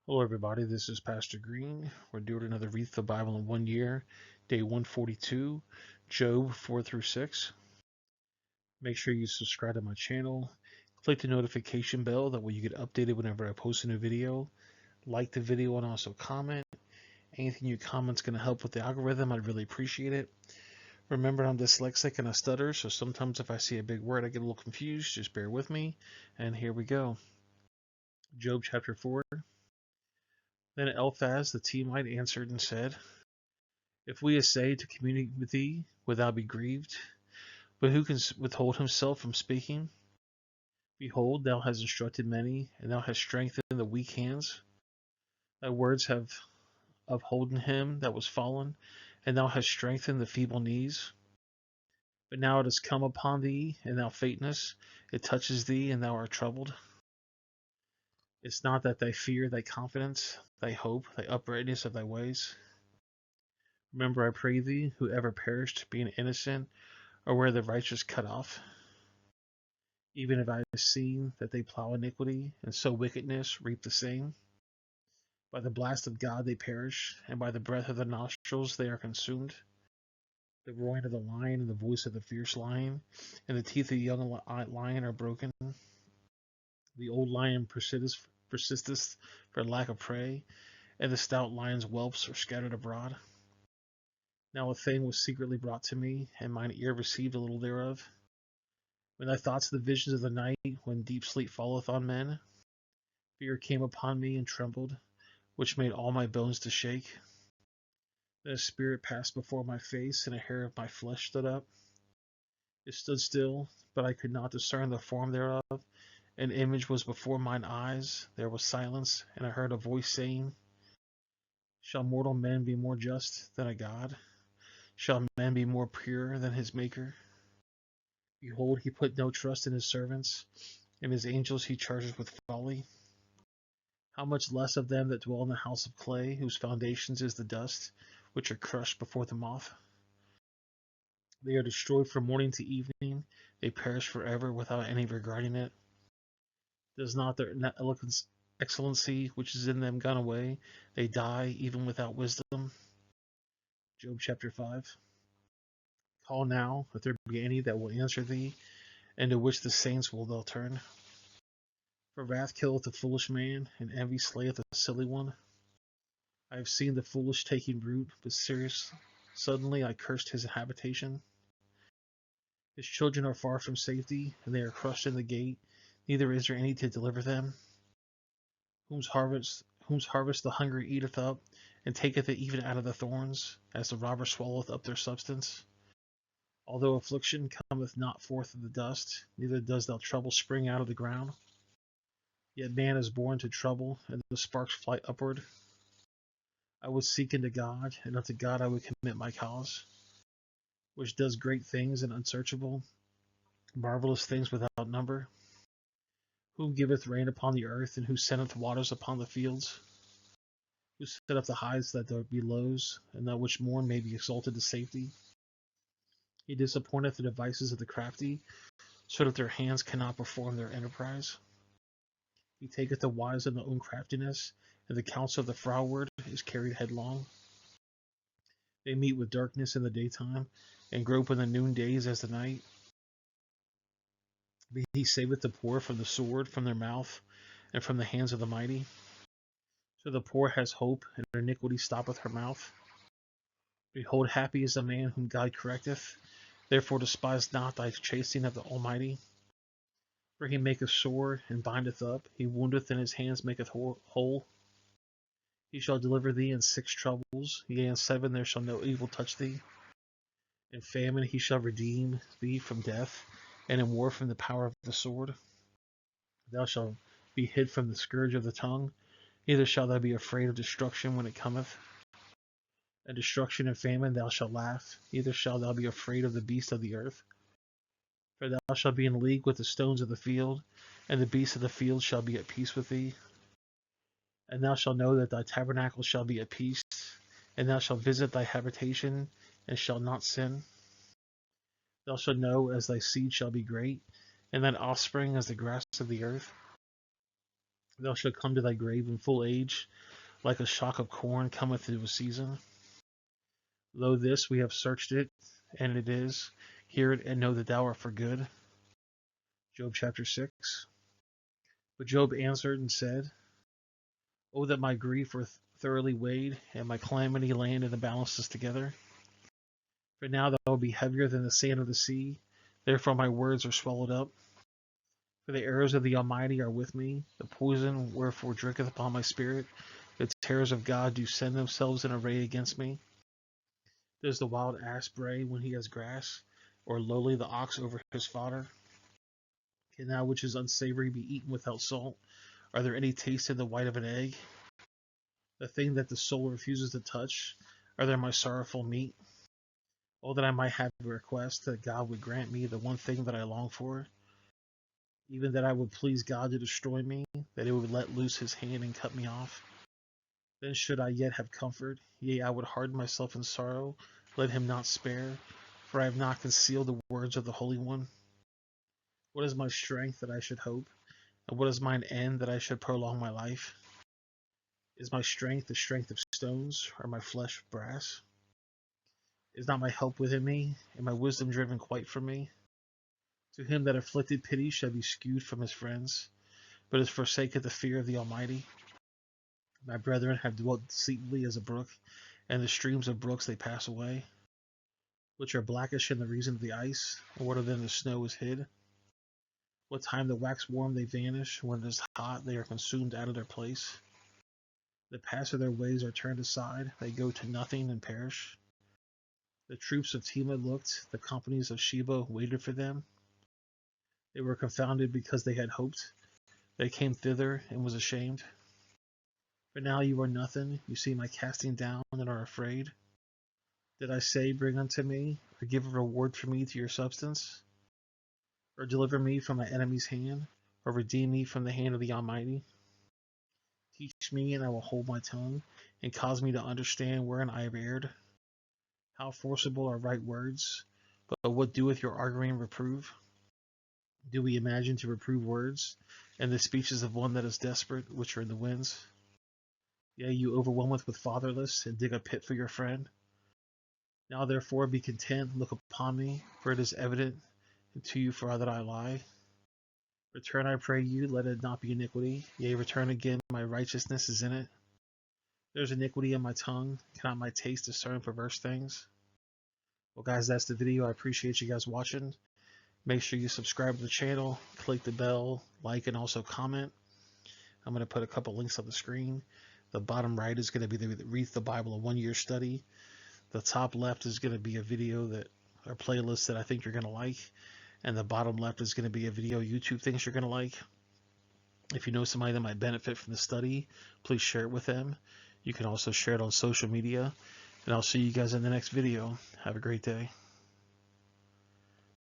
Hello, everybody. This is Pastor Green. We're doing another Read the Bible in 1 year, day 142, Job 4 through 6. Make sure you subscribe to my channel. Click the notification bell. That way you get updated whenever I post a new video. Like the video and also comment. Anything you comment is going to help with the algorithm. I'd really appreciate it. Remember, I'm dyslexic and I stutter, so sometimes if I see a big word, I get a little confused. Just bear with me. And here we go. Job chapter 4. Then Eliphaz the Temanite answered and said, If we essay to communicate with thee, wilt thou be grieved? But who can withhold himself from speaking? Behold, thou hast instructed many, and thou hast strengthened the weak hands. Thy words have upholden him that was fallen, and thou hast strengthened the feeble knees. But now it has come upon thee, and thou faintest. It touches thee, and thou art troubled. It's not that thy fear, thy confidence, thy hope, thy uprightness of thy ways. Remember, I pray thee, who ever perished, being innocent, or were the righteous cut off? Even if I have seen that they plow iniquity, and sow wickedness, reap the same. By the blast of God they perish, and by the breath of the nostrils they are consumed. The roaring of the lion and the voice of the fierce lion, and the teeth of the young lion are broken. The old lion persisteth for lack of prey, and the stout lion's whelps are scattered abroad. Now a thing was secretly brought to me, and mine ear received a little thereof. When I thought of the visions of the night, when deep sleep falleth on men, fear came upon me and trembled, which made all my bones to shake. Then a spirit passed before my face, and a hair of my flesh stood up. It stood still, but I could not discern the form thereof. An image was before mine eyes. There was silence, and I heard a voice saying, Shall mortal men be more just than a god? Shall man be more pure than his Maker? Behold, he put no trust in his servants, and his angels he charges with folly. How much less of them that dwell in the house of clay, whose foundations is the dust, which are crushed before the moth? They are destroyed from morning to evening. They perish forever without any regarding it. Does not their excellency which is in them gone away? They die even without wisdom. Job chapter 5. Call now, if there be any that will answer thee, and to which the saints will thou turn. For wrath killeth a foolish man, and envy slayeth a silly one. I have seen the foolish taking root, but suddenly I cursed his habitation. His children are far from safety, and they are crushed in the gate. Neither is there any to deliver them. Whose harvest the hungry eateth up, and taketh it even out of the thorns, as the robber swalloweth up their substance. Although affliction cometh not forth of the dust, neither does thou trouble spring out of the ground. Yet man is born to trouble, and the sparks fly upward. I would seek unto God, and unto God I would commit my cause, which does great things and unsearchable, marvelous things without number. Who giveth rain upon the earth, and who sendeth waters upon the fields? Who set up the highs that there be lows, and that which mourn may be exalted to safety? He disappointeth the devices of the crafty, so that their hands cannot perform their enterprise. He taketh the wise in their own craftiness, and the counsel of the froward is carried headlong. They meet with darkness in the daytime, and grope in the noondays as the night. But he saveth the poor from the sword, from their mouth, and from the hands of the mighty. So the poor has hope, and iniquity stoppeth her mouth. Behold, happy is the man whom God correcteth. Therefore despise not thy chastening of the Almighty. For he maketh sore, and bindeth up. He woundeth, and his hands maketh whole. He shall deliver thee in 6 troubles. Yea, in 7 there shall no evil touch thee. In famine he shall redeem thee from death, and in war from the power of the sword. Thou shalt be hid from the scourge of the tongue, neither shalt thou be afraid of destruction when it cometh. And destruction and famine thou shalt laugh, neither shalt thou be afraid of the beasts of the earth. For thou shalt be in league with the stones of the field, and the beasts of the field shall be at peace with thee. And thou shalt know that thy tabernacle shall be at peace, and thou shalt visit thy habitation, and shalt not sin. Thou shalt know as thy seed shall be great, and thine offspring as the grass of the earth. Thou shalt come to thy grave in full age, like a shock of corn cometh into a season. Lo, this we have searched it, and it is. Hear it and know that thou art for good. Job chapter 6. But Job answered and said, O that my grief were thoroughly weighed, and my calamity laid in the balances together. For now thou wilt be heavier than the sand of the sea, therefore my words are swallowed up. For the arrows of the Almighty are with me, the poison wherefore drinketh upon my spirit. The terrors of God do send themselves in array against me. Does the wild ass bray when he has grass, or lowly the ox over his fodder? Can that which is unsavory be eaten without salt? Are there any taste in the white of an egg? The thing that the soul refuses to touch, are there my sorrowful meat? Oh, that I might have a request, that God would grant me the one thing that I long for, even that I would please God to destroy me, that he would let loose his hand and cut me off. Then should I yet have comfort, yea, I would harden myself in sorrow, let him not spare, for I have not concealed the words of the Holy One. What is my strength that I should hope, and what is mine end that I should prolong my life? Is my strength the strength of stones, or my flesh of brass? Is not my help within me, and my wisdom driven quite from me? To him that afflicted pity shall be skewed from his friends, but is forsaken the fear of the Almighty. My brethren have dwelt deceitfully as a brook, and the streams of brooks they pass away, which are blackish in the reason of the ice, and what then the snow is hid. What time the wax warm they vanish, when it is hot they are consumed out of their place. The paths of their ways are turned aside, they go to nothing and perish. The troops of Tema looked, the companies of Sheba waited for them. They were confounded because they had hoped. They came thither and was ashamed. But now you are nothing, you see my casting down and are afraid. Did I say, bring unto me, or give a reward for me to your substance? Or deliver me from my enemy's hand, or redeem me from the hand of the Almighty? Teach me, and I will hold my tongue, and cause me to understand wherein I have erred. How forcible are right words, but what doeth your arguing reprove? Do we imagine to reprove words, and the speeches of one that is desperate, which are in the winds? Yea, you overwhelmeth with fatherless, and dig a pit for your friend. Now therefore be content, look upon me, for it is evident to you for that I lie. Return, I pray you, let it not be iniquity. Yea, return again, my righteousness is in it. There's iniquity in my tongue, cannot my taste discern perverse things? Well guys, that's the video. I appreciate you guys watching. Make sure you subscribe to the channel, click the bell, like, and also comment. I'm going to put a couple links on the screen. The bottom right is going to be the Read the Bible in 1 year study. The top left is going to be a video that, or playlist that I think you're going to like. And the bottom left is going to be a video YouTube things you're going to like. If you know somebody that might benefit from the study, please share it with them. You can also share it on social media. And I'll see you guys in the next video. Have a great day.